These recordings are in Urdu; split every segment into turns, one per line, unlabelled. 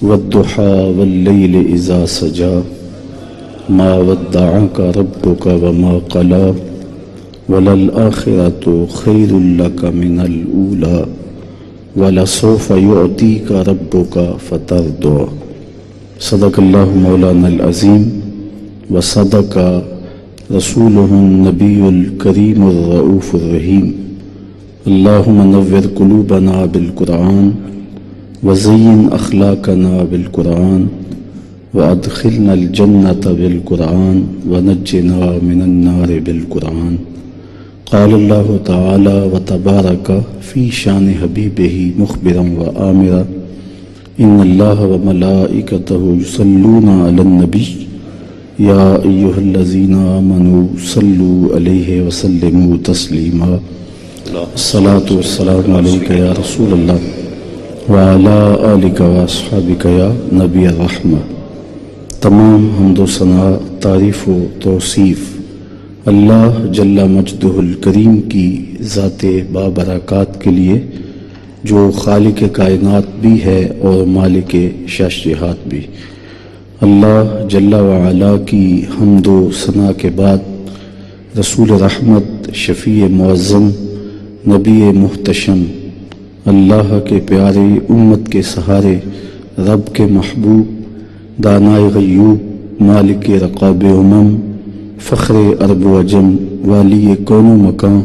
والضحى والليل إذا سجى ما ودعك ربك وما قلى وللآخرة خير لك من الأولى ولسوف يعطيك ربك فترضى صدق الله مولانا العظيم وصدق رسوله النبي الكريم الرؤوف الرحيم اللهم نور قلوبنا بالقرآن وزين أخلاقنا بالقرآن وأدخلنا الجنة بالقرآن ونجنا من النار بالقرآن قال الله تعالى وتبارك في شان حبيبه مخبرا وآمرا إن الله وملائكته يصلون على النبي يا أيها الذين آمنوا صلوا عليه وسلموا تسليما الصلاة والسلام عليك يا رسول الله وعلى آلك وأصحابك يا نبی الرحمہ۔ تمام حمد و ثنا، تعریف و توصیف اللہ جل مجدہ الکریم کی ذات بابرکات کے لیے جو خالق کائنات بھی ہے اور مالک شاشہات بھی۔ اللہ جل وعلا کی حمد و ثنا کے بعد رسول رحمت، شفیع معظم، نبی محتشم، اللہ کے پیارے، امت کے سہارے، رب کے محبوب، دانائے غیوب، مالک رقاب امم، فخر عرب و عجم، والی کون و مکان،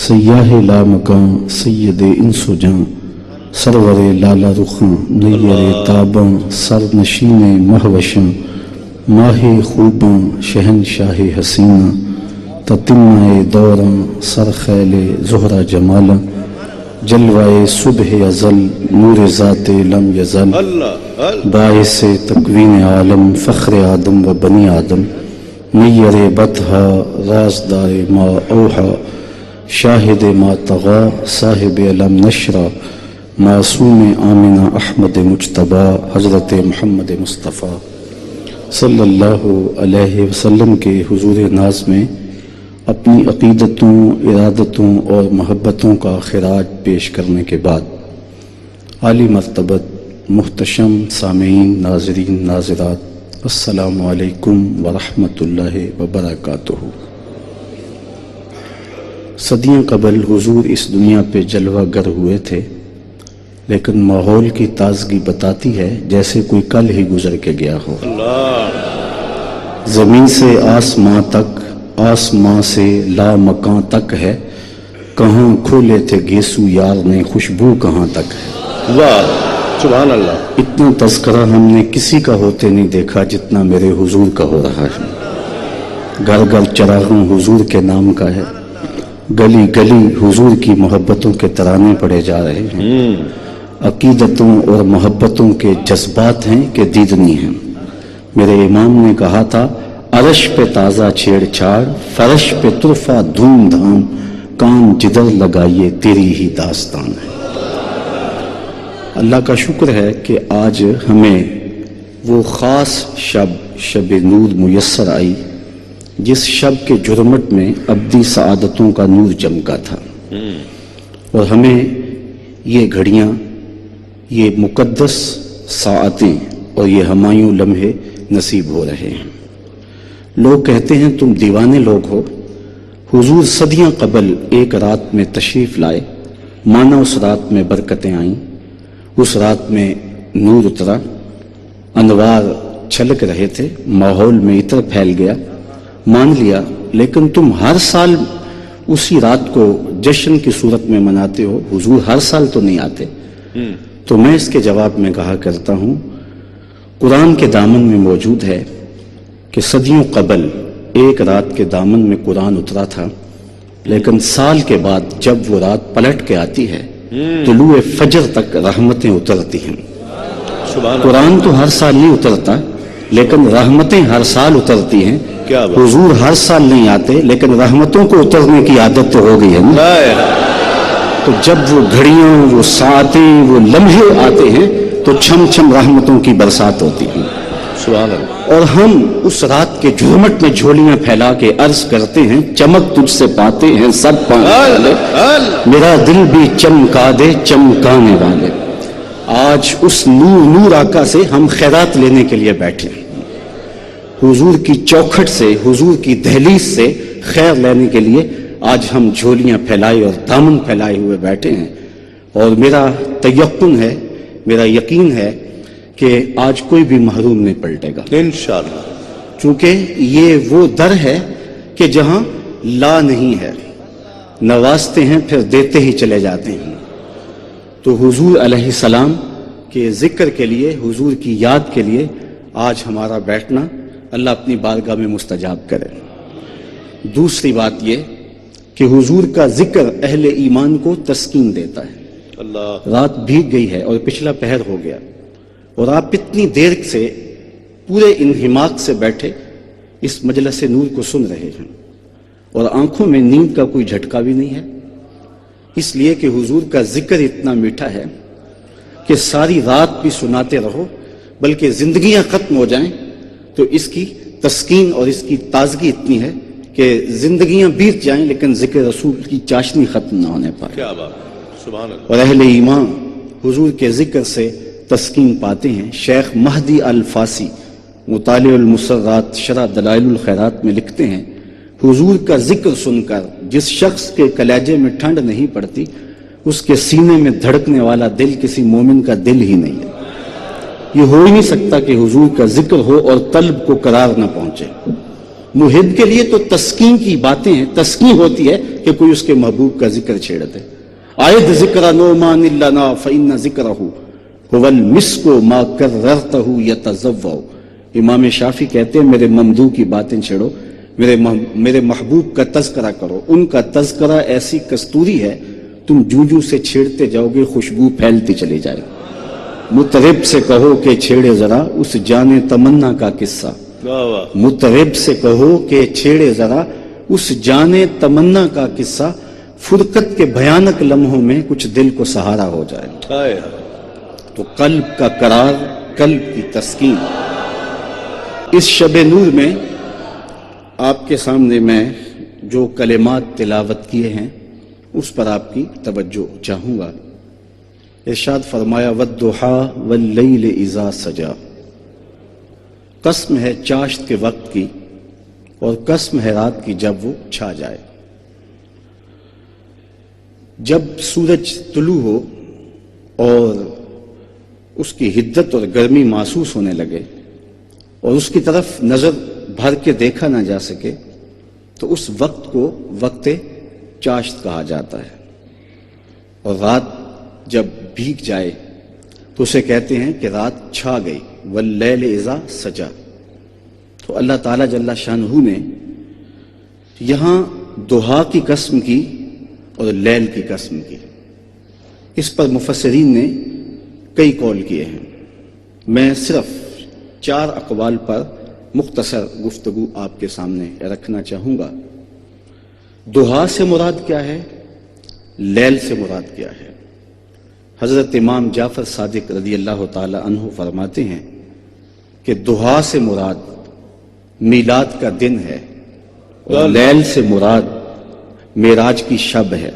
سیاہ لا مکان، سید انس و جاں، سرور لالا رخاں، نیر تاباں، سر نشین مہوشاں، ماہ خوباں، شہنشاہ حسینہ، تتمہ دوراں، سر خیل زہرہ جمالاں، جلوائے صبح ازل، نور ذات لم یزل، باعث تکوین عالم، فخر آدم و بنی آدم، نیر بطحا، رازدار ما اوحا، شاہد ما طغا، صاحب علم نشرہ، معصوم آمنہ احمد مجتبی، حضرت محمد مصطفیٰ صلی اللہ علیہ وسلم کے حضور ناز میں اپنی عقیدتوں، ارادتوں اور محبتوں کا خراج پیش کرنے کے بعد عالی مرتبت محتشم سامعین، ناظرین، ناظرات، السلام علیکم ورحمۃ اللہ وبرکاتہ۔ صدیاں قبل حضور اس دنیا پہ جلوہ گر ہوئے تھے، لیکن ماحول کی تازگی بتاتی ہے جیسے کوئی کل ہی گزر کے گیا ہو۔ زمین سے آسماں تک، آسماں سے لا مکان تک ہے، کہاں کھولے تھے گیسو یار نے، خوشبو کہاں تک ہے۔
واہ سبحان اللہ۔
اتنا تذکرہ ہم نے کسی کا ہوتے نہیں دیکھا جتنا میرے حضور کا ہو رہا ہے۔ گھر گھر چراغاں حضور کے نام کا ہے، گلی گلی حضور کی محبتوں کے ترانے پڑے جا رہے ہیں، عقیدتوں اور محبتوں کے جذبات ہیں کہ دیدنی ہیں۔ میرے امام نے کہا تھا، عرش پہ تازہ چھیڑ چھاڑ، فرش پہ طرفہ دھوم دھام، کان جدھر لگائیے تیری ہی داستان ہے۔ اللہ کا شکر ہے کہ آج ہمیں وہ خاص شب نور میسر آئی جس شب کے جرمٹ میں ابدی سعادتوں کا نور چمکا تھا، اور ہمیں یہ گھڑیاں، یہ مقدس ساعتیں اور یہ ہمایوں لمحے نصیب ہو رہے ہیں۔ لوگ کہتے ہیں تم دیوانے لوگ ہو، حضور صدیاں قبل ایک رات میں تشریف لائے، مانا اس رات میں برکتیں آئیں، اس رات میں نور اترا، انوار چھلک رہے تھے، ماحول میں عطر پھیل گیا، مان لیا، لیکن تم ہر سال اسی رات کو جشن کی صورت میں مناتے ہو، حضور ہر سال تو نہیں آتے۔ تو میں اس کے جواب میں کہا کرتا ہوں، قرآن کے دامن میں موجود ہے کہ صدیوں قبل ایک رات کے دامن میں قرآن اترا تھا، لیکن سال کے بعد جب وہ رات پلٹ کے آتی ہے، طلوع فجر تک رحمتیں اترتی ہیں۔ قرآن تو ہر سال نہیں اترتا، لیکن رحمتیں ہر سال اترتی ہیں۔ حضور ہر سال نہیں آتے، لیکن رحمتوں کو اترنے کی عادت تو ہو گئی ہے نا۔ تو جب وہ گھڑیاں، وہ ساعتیں، وہ لمحے آتے ہیں تو چھم چھم رحمتوں کی برسات ہوتی ہے۔ اور ہم اس رات کے جھرمٹ میں جھولیاں پھیلا کے عرض کرتے ہیں، چمک تجھ سے پاتے ہیں سب پانے والے، میرا دل بھی چمکا دے چمکانے والے۔ آج اس نور آقا سے ہم خیرات لینے کے لیے بیٹھے ہیں، حضور کی چوکھٹ سے، حضور کی دہلیز سے خیر لینے کے لیے آج ہم جھولیاں پھیلائے اور دامن پھیلائے ہوئے بیٹھے ہیں۔ اور میرا تیقن ہے، میرا یقین ہے کہ آج کوئی بھی محروم نہیں پلٹے گا،
انشاءاللہ۔
چونکہ یہ وہ در ہے کہ جہاں لا نہیں ہے، نوازتے ہیں پھر دیتے ہی چلے جاتے ہیں۔ تو حضور علیہ السلام کے ذکر کے لیے، حضور کی یاد کے لیے آج ہمارا بیٹھنا اللہ اپنی بارگاہ میں مستجاب کرے۔ دوسری بات یہ کہ حضور کا ذکر اہل ایمان کو تسکین دیتا ہے۔
اللہ،
رات بھیگ گئی ہے اور پچھلا پہر ہو گیا، اور آپ اتنی دیر سے پورے انہماک سے بیٹھے اس مجلس نور کو سن رہے ہیں، اور آنکھوں میں نیند کا کوئی جھٹکا بھی نہیں ہے، اس لیے کہ حضور کا ذکر اتنا میٹھا ہے کہ ساری رات بھی سناتے رہو، بلکہ زندگیاں ختم ہو جائیں تو اس کی تسکین اور اس کی تازگی اتنی ہے کہ زندگیاں بیت جائیں لیکن ذکر رسول کی چاشنی ختم نہ ہونے پائے۔
کیا بات، سبحان اللہ۔
اور اہل ایمان حضور کے ذکر سے تسکین پاتے ہیں۔ شیخ مہدی الفاسی مطالع المسرات شرح دلائل الخیرات میں لکھتے ہیں، حضور کا ذکر سن کر جس شخص کے کلیجے میں ٹھنڈ نہیں پڑتی، اس کے سینے میں دھڑکنے والا دل کسی مومن کا دل ہی نہیں ہے۔ یہ ہو ہی نہیں سکتا کہ حضور کا ذکر ہو اور قلب کو قرار نہ پہنچے۔ محب کے لیے تو تسکین کی باتیں ہیں، تسکین ہوتی ہے کہ کوئی اس کے محبوب کا ذکر چھیڑ دے۔ آئد ذکر نعمان لنا فإن ذکرہ هو المسک ما کررتہ یتزوع۔ امام شافعی کہتے ہیں میرے ممدوح کی باتیں چھیڑو، میرے محبوب کا تذکرہ کرو، ان کا تذکرہ ایسی کستوری ہے تم جوں سے چھیڑتے جاؤ گے خوشبو پھیلتی چلی جائے۔ مطرب سے کہو کہ چھیڑے ذرا اس جان تمنا کا قصہ،
واہ واہ،
مطرب سے کہو کہ چھیڑے ذرا اس جان تمنا کا قصہ، فرقت کے بھیانک لمحوں میں کچھ دل کو سہارا ہو جائے۔
ہائے،
تو قلب کا قرار، قلب کی تسکین۔ اس شب نور میں آپ کے سامنے میں جو کلمات تلاوت کیے ہیں اس پر آپ کی توجہ چاہوں گا۔ ارشاد فرمایا وَالضُّحَىٰ وَاللَّيْلِ إِذَا سَجَىٰ، قسم ہے چاشت کے وقت کی اور قسم ہے رات کی جب وہ چھا جائے۔ جب سورج طلوع ہو اور اس کی حدت اور گرمی محسوس ہونے لگے اور اس کی طرف نظر بھر کے دیکھا نہ جا سکے تو اس وقت کو وقت چاشت کہا جاتا ہے، اور رات جب بھیگ جائے تو اسے کہتے ہیں کہ رات چھا گئی۔ واللیل اذا سجا، تو اللہ تعالیٰ جل شانہ نے یہاں دہا کی قسم کی اور لیل کی قسم کی۔ اس پر مفسرین نے کئی قول کیے ہیں، میں صرف 4 اقوال پر مختصر گفتگو آپ کے سامنے رکھنا چاہوں گا۔ دہا سے مراد کیا ہے، لیل سے مراد کیا ہے؟ حضرت امام جعفر صادق رضی اللہ تعالی عنہ فرماتے ہیں کہ دہا سے مراد میلاد کا دن ہے اور لیل سے مراد معراج کی شب ہے۔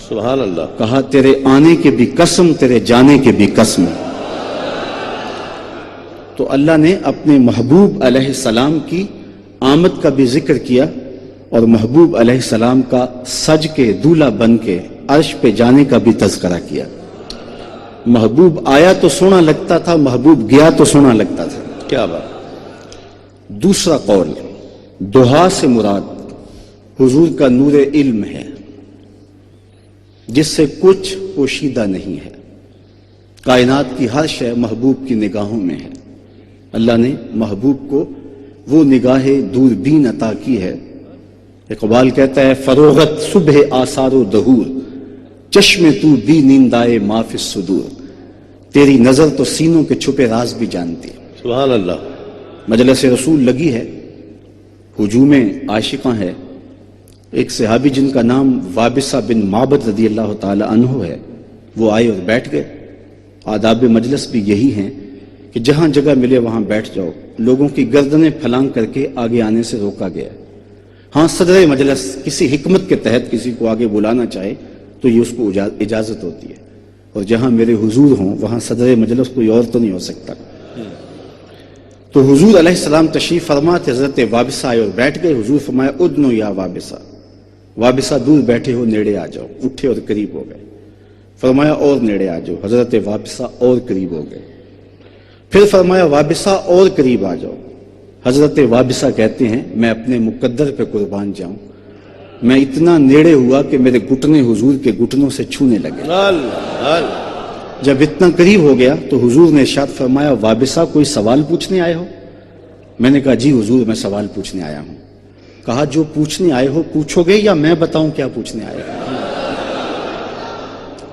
سبحان اللہ۔
کہا تیرے آنے کے بھی قسم، تیرے جانے کے بھی قسم۔ تو اللہ نے اپنے محبوب علیہ السلام کی آمد کا بھی ذکر کیا اور محبوب علیہ السلام کا سج کے دولہا بن کے عرش پہ جانے کا بھی تذکرہ کیا۔ محبوب آیا تو سونا لگتا تھا، محبوب گیا تو سونا لگتا تھا۔
کیا بات۔
دوسرا قول، دہا سے مراد حضور کا نور علم ہے جس سے کچھ پوشیدہ نہیں ہے، کائنات کی ہر شے محبوب کی نگاہوں میں ہے۔ اللہ نے محبوب کو وہ نگاہ دوربین عطا کی ہے۔ اقبال کہتا ہے فروغت صبح آثار و دہور، چشم تو بھی نیندائے ما فی الصدور، تیری نظر تو سینوں کے چھپے راز بھی جانتی ہے۔
سبحان اللہ۔
مجلس رسول لگی ہے، ہجوم عاشقاں ہے۔ ایک صحابی جن کا نام وابصہ بن معبد رضی اللہ تعالی عنہ ہے، وہ آئے اور بیٹھ گئے۔ آداب مجلس بھی یہی ہیں کہ جہاں جگہ ملے وہاں بیٹھ جاؤ، لوگوں کی گردنیں پھلانگ کر کے آگے آنے سے روکا گیا۔ ہاں صدر مجلس کسی حکمت کے تحت کسی کو آگے بلانا چاہے تو یہ اس کو اجازت ہوتی ہے، اور جہاں میرے حضور ہوں وہاں صدر مجلس کوئی اور تو نہیں ہو سکتا۔ تو حضور علیہ السلام تشریف فرما تھے، حضرت وابسہ آئے اور بیٹھ گئے۔ حضور فرمایا ادنو یا وابسہ، وابسہ دور بیٹھے ہو نیڑے آ جاؤ، اٹھے اور قریب ہو گئے۔ فرمایا اور نیڑے آ جاؤ، حضرت وابسہ اور قریب ہو گئے۔ پھر فرمایا وابسہ اور قریب آ جاؤ۔ حضرت وابسہ کہتے ہیں میں اپنے مقدر پہ قربان جاؤں، میں اتنا نیڑے ہوا کہ میرے گھٹنے حضور کے گھٹنوں سے چھونے لگے۔ جب اتنا قریب ہو گیا تو حضور نے ارشاد فرمایا وابسہ کوئی سوال پوچھنے آئے ہو؟ میں نے کہا جی حضور میں سوال پوچھنے آیا ہوں۔ کہا جو پوچھنے آئے ہو پوچھو گے یا میں بتاؤں کیا پوچھنے آئے ہو؟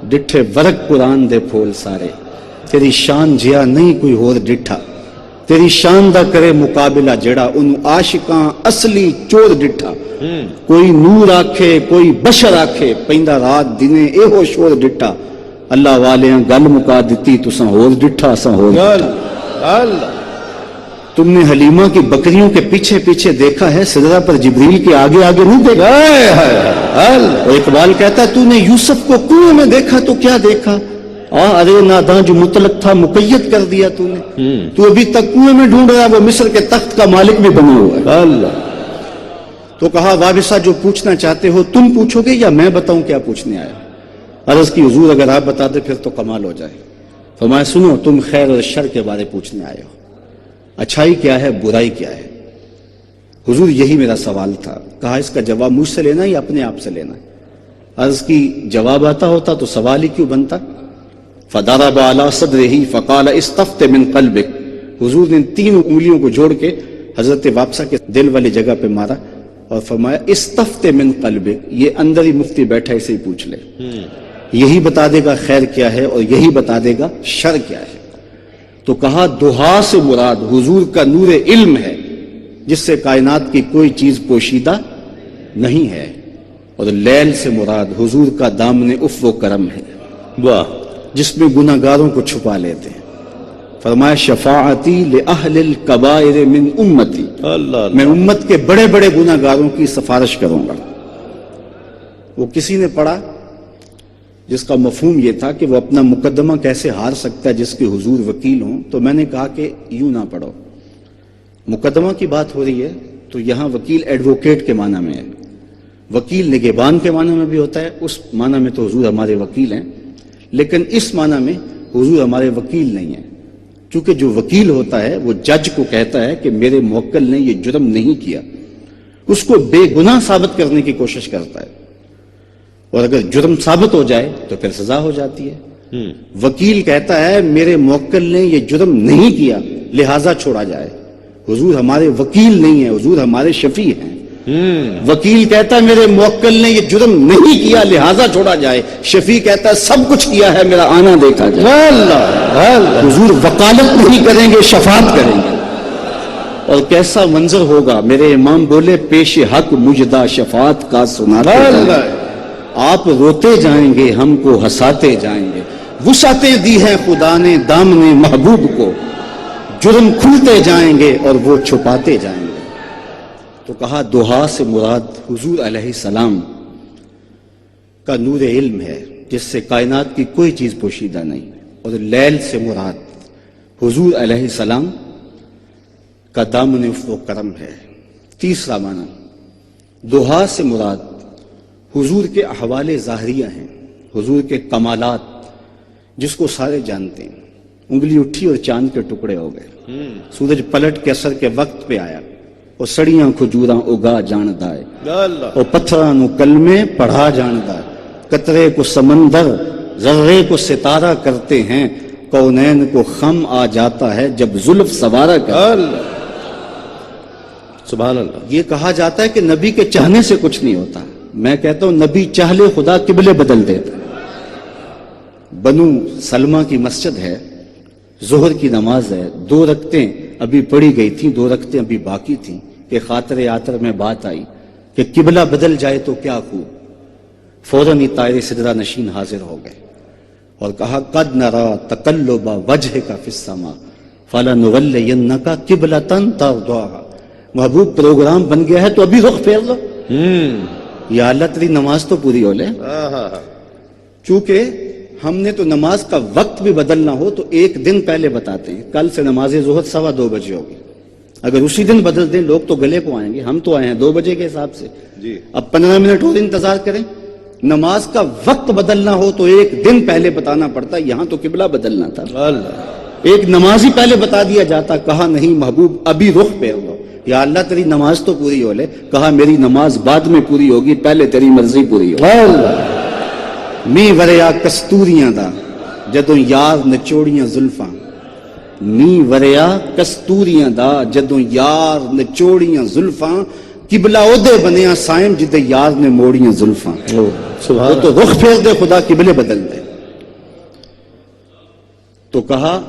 ڈٹھے ورق قرآن دے پھول سارے، تیری شان جیا نہیں کوئی ہور ڈٹھا، تیری شان دا کرے مقابلہ جڑا ان عاشقاں اصلی چور ڈٹھا۔ کوئی نور آکھے کوئی بشر آکھے، پیندا رات دنے ایہو شور ڈٹھا، اللہ والیاں گل مکا دیتی تساں ہور ڈٹھا اساں ہور ڈٹھا۔ تم نے حلیمہ کی بکریوں کے پیچھے پیچھے دیکھا ہے، سدرہ پر جبریل کے آگے آگے نہیں دیکھا۔ اور اقبال کہتا ہے تو نے یوسف کو کنویں میں دیکھا تو کیا دیکھا؟ ارے ناداں جو مطلق تھا مقید کر دیا تو نے، تو ابھی تک کنویں میں ڈھونڈ رہا ہے، وہ مصر کے تخت کا مالک بھی بنا ہوا ہے۔ تو کہا وابسہ جو پوچھنا چاہتے ہو تم پوچھو گے یا میں بتاؤں کیا پوچھنے آیا؟ عرض کی حضور اگر آپ بتا دیں پھر تو کمال ہو جائے۔ فرمایا سنو تم خیر اور شر کے بارے پوچھنے آئے ہو، اچھائی کیا ہے برائی کیا ہے؟ حضور یہی میرا سوال تھا۔ کہا اس کا جواب مجھ سے لینا یا اپنے آپ سے لینا؟ عرض کی جواب آتا ہوتا تو سوال ہی کیوں بنتا؟ فضرب علی صدرہ فقال استفت من قلبک، حضور نے 3 انگلیوں کو جوڑ کے حضرت وابسہ کے دل والی جگہ پہ مارا اور فرمایا استفت من قلبک، یہ اندر ہی مفتی بیٹھا اسے ہی پوچھ لے، یہی بتا دے گا خیر کیا ہے اور یہی بتا دے گا شر کیا ہے۔ تو کہا دہا سے مراد حضور کا نور علم ہے جس سے کائنات کی کوئی چیز پوشیدہ نہیں ہے، اور لیل سے مراد حضور کا دامن عفو و کرم ہے
واہ،
جس میں گناہ گاروں کو چھپا لیتے ہیں۔ فرمایا شفاعتی لأہل الکبائر من امتی، میں امت کے بڑے بڑے گناہ گاروں کی سفارش کروں گا۔ وہ کسی نے پڑھا جس کا مفہوم یہ تھا کہ وہ اپنا مقدمہ کیسے ہار سکتا ہے جس کے حضور وکیل ہوں، تو میں نے کہا کہ یوں نہ پڑھو، مقدمہ کی بات ہو رہی ہے تو یہاں وکیل ایڈوکیٹ کے معنی میں ہے، وکیل نگہبان کے معنی میں بھی ہوتا ہے، اس معنی میں تو حضور ہمارے وکیل ہیں، لیکن اس معنی میں حضور ہمارے وکیل نہیں ہیں، کیونکہ جو وکیل ہوتا ہے وہ جج کو کہتا ہے کہ میرے موکل نے یہ جرم نہیں کیا، اس کو بے گناہ ثابت کرنے کی کوشش کرتا ہے، اور اگر جرم ثابت ہو جائے تو پھر سزا ہو جاتی ہے۔ وکیل کہتا ہے میرے موکل نے یہ جرم نہیں کیا لہٰذا چھوڑا جائے، حضور ہمارے وکیل نہیں ہیں، حضور ہمارے شفیع ہیں۔ وکیل کہتا ہے میرے موکل نے یہ جرم نہیں کیا لہٰذا چھوڑا جائے، شفیع کہتا ہے سب کچھ کیا ہے میرا آنا دیکھا جائے۔ حضور وکالت نہیں کریں گے، شفاعت کریں گے، اور کیسا منظر ہوگا، میرے امام بولے پیش حق مجدہ شفاعت کا سناتے جائیں، آپ روتے جائیں گے ہم کو ہنساتے جائیں گے، وسعتیں دی ہیں خدا نے دامن محبوب کو، جرم کھلتے جائیں گے اور وہ چھپاتے جائیں گے۔ تو کہا دہا سے مراد حضور علیہ السلام کا نور علم ہے جس سے کائنات کی کوئی چیز پوشیدہ نہیں، اور لیل سے مراد حضور علیہ السلام کا دامن عفو و کرم ہے۔ تیسرا معنی دہا سے مراد حضور کے احوال ظاہریہ ہیں، حضور کے کمالات جس کو سارے جانتے ہیں۔ انگلی اٹھی اور چاند کے ٹکڑے ہو گئے، سورج پلٹ کے اثر کے وقت پہ آیا، اور سڑیاں کھجوراں اگا جاندہ ہے، اور پتھراں نو کلمے پڑھا جاندہ ہے، قطرے کو سمندر ذرے کو ستارہ کرتے ہیں، کونین کو خم آ جاتا ہے جب زلف سوارہ کرتے ہیں۔
سبحان اللہ۔
یہ کہا جاتا ہے کہ نبی کے چاہنے سے کچھ نہیں ہوتا، میں کہتا ہوں نبی چاہ لے خدا قبلے بدل دیتا۔ بنو سلمہ کی مسجد ہے، ظہر کی نماز ہے، 2 رکعتیں ابھی پڑھی گئی تھیں، 2 رکعتیں ابھی باقی تھیں کہ خاطر آتر میں بات آئی کہ قبلہ بدل جائے تو کیا خوب، فوراً ہی طائر سدرہ نشین حاضر ہو گئے اور کہا قد نرا تقلب وجہک فی السماء فلنولینک قبلۃ ترضاها، محبوب پروگرام بن گیا ہے تو ابھی رخ پھیر لو، یا اللہ تیری نماز تو پوری ہو لے۔ چونکہ ہم نے تو نماز کا وقت بھی بدلنا ہو تو ایک دن پہلے بتاتے ہیں، کل سے نماز ظہر 2:15 بجے ہوگی، اگر اسی دن بدل دیں لوگ تو گلے کو آئیں گے، ہم تو آئے ہیں 2 بجے کے حساب سے،
جی
اب 15 منٹ اور انتظار کریں۔ نماز کا وقت بدلنا ہو تو ایک دن پہلے بتانا پڑتا، یہاں تو قبلہ بدلنا تھا،
اللہ
ایک نماز ہی پہلے بتا دیا جاتا، کہا نہیں محبوب ابھی رخ پھیر لو، یا اللہ تیری نماز تو پوری ہو لے، کہا میری نماز بعد میں پوری ہوگی، پہلے تیری مرضی پوری ہو۔ می وریا کستوریاں دا جدوں یار نچوڑیاں زلفاں، می وریا کستوریاں دا جدوں یار نچوڑیاں زلفاں، قبلہ اودے بنیا سائم جدے یار نے موڑیاں زلفاں،
سبحان
وہ تو رخ پھیر دے خدا قبلے بدل دے۔ تو کہا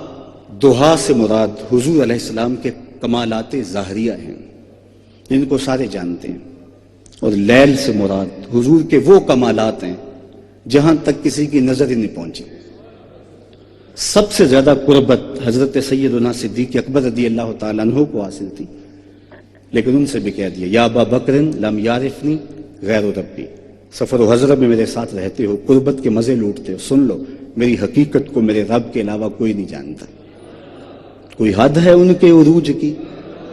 دہا سے مراد حضور علیہ السلام کے کمالات ظاہریہ ہیں جن کو سارے جانتے ہیں، اور لیل سے مراد حضور کے وہ کمالات ہیں جہاں تک کسی کی نظر ہی نہیں پہنچی۔ سب سے زیادہ قربت حضرت سیدنا صدیق اکبر رضی اللہ تعالیٰ عنہ کو حاصل تھی، لیکن ان سے بھی کہہ دیا یا ابا بکر لم یعرفنی غیر ربی، سفر و حضرت میں میرے ساتھ رہتے ہو، قربت کے مزے لوٹتے ہو، سن لو میری حقیقت کو میرے رب کے علاوہ کوئی نہیں جانتا، کوئی حد ہے ان کے عروج کی،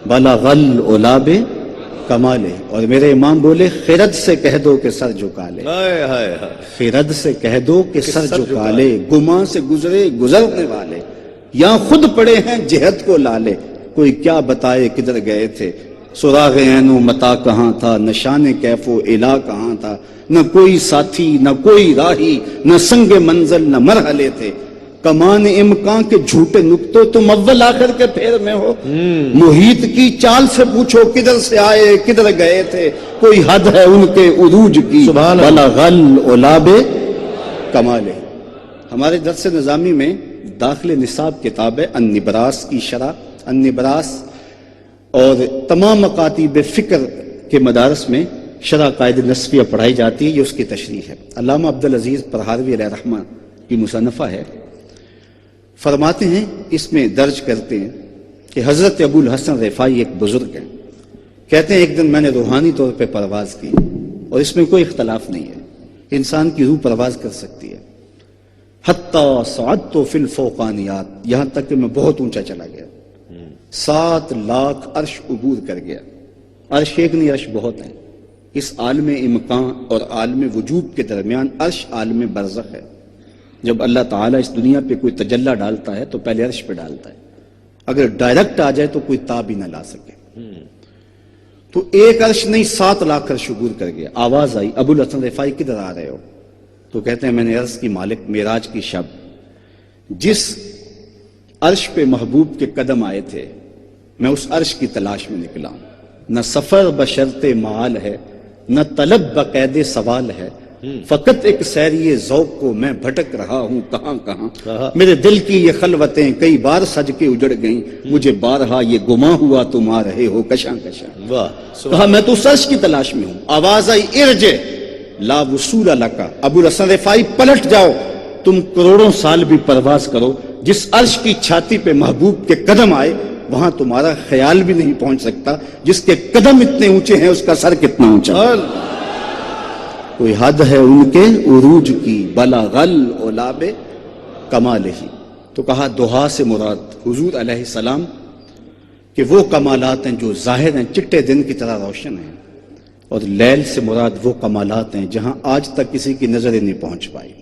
بلغ العلاب کمالے، اور میرے امام بولے خرد سے کہہ دو کہ سر جھکا لے،
ہائے ہائے ہائے
خرد سے کہہ دو کہ سر جھکا لے، گماں سے گزرے گزرنے والے، یہاں خود پڑے ہیں جہت کو لالے، کوئی کیا بتائے کدھر گئے تھے، سراغ عین و متا کہاں تھا، نشان کیف و الہ کہاں تھا، نہ کوئی ساتھی نہ کوئی راہی، نہ سنگ منزل نہ مرحلے تھے، کمان امکان کے جھوٹے نکتوں تم اول آخر کے پھیر میں ہو، محیط کی چال سے پوچھو کدھر سے آئے کدھر گئے تھے، کوئی حد ہے ان کے عروج کی،
سبحان اللہ۔
بلغ العلاب کمالے۔ ہمارے درس نظامی میں داخل نصاب کتاب ہے النبراس کی شرح، النبراس، اور تمام مکاتب فکر کے مدارس میں شرح قائد نصفیہ پڑھائی جاتی ہے، یہ اس کی تشریح ہے۔ علامہ عبدالعزیز پرہاروی علیہ رحمہ کی مصنفہ ہے، فرماتے ہیں اس میں درج کرتے ہیں کہ حضرت ابو الحسن رفاعی ایک بزرگ ہیں، کہتے ہیں ایک دن میں نے روحانی طور پہ پرواز کی، اور اس میں کوئی اختلاف نہیں ہے، انسان کی روح پرواز کر سکتی ہے، حتیٰ صعدت فی الفوقانیات، یہاں تک کہ میں بہت اونچا چلا گیا، 7 لاکھ عرش عبور کر گیا، عرش ایک نہیں عرش بہت ہیں، اس عالم امکان اور عالم وجود کے درمیان عرش عالم برزخ ہے، جب اللہ تعالیٰ اس دنیا پہ کوئی تجلی ڈالتا ہے تو پہلے عرش پہ ڈالتا ہے، اگر ڈائریکٹ آ جائے تو کوئی تاب ہی نہ لا سکے، تو ایک عرش نہیں 7 لاکھ عرش عبور کر گیا۔ آواز آئی ابو الحسن رفاعی کدھر آ رہے ہو؟ تو کہتے ہیں میں نے عرض کی مالک معراج کی شب جس عرش پہ محبوب کے قدم آئے تھے میں اس عرش کی تلاش میں نکلا ہوں، نہ سفر بشرط معال ہے نہ طلب بقید سوال ہے، فقط ایک سیری ذوق کو میں بھٹک رہا ہوں کہاں کہاں، میرے دل کی یہ خلوتیں کئی بار سج کے اجڑ گئیں، مجھے بارہا یہ گماں ہوا تم آ رہے ہو کشاں کشاں،
واہ
کہا میں تو اس عرش کی تلاش میں ہوں۔ آواز آئی ارجع لا وصول لکا، ابو الحسن رفاعی پلٹ جاؤ، تم کروڑوں سال بھی پرواز کرو، جس عرش کی چھاتی پہ محبوب کے قدم آئے وہاں تمہارا خیال بھی نہیں پہنچ سکتا، جس کے قدم اتنے اونچے ہیں اس کا سر کتنا اونچا ہے، کوئی حد ہے ان کے عروج کی، بلغ العلاب کمالہ۔ تو کہا دہا سے مراد حضور علیہ السلام کہ وہ کمالات ہیں جو ظاہر ہیں، چٹے دن کی طرح روشن ہیں، اور لیل سے مراد وہ کمالات ہیں جہاں آج تک کسی کی نظر ہی نہیں پہنچ پائی۔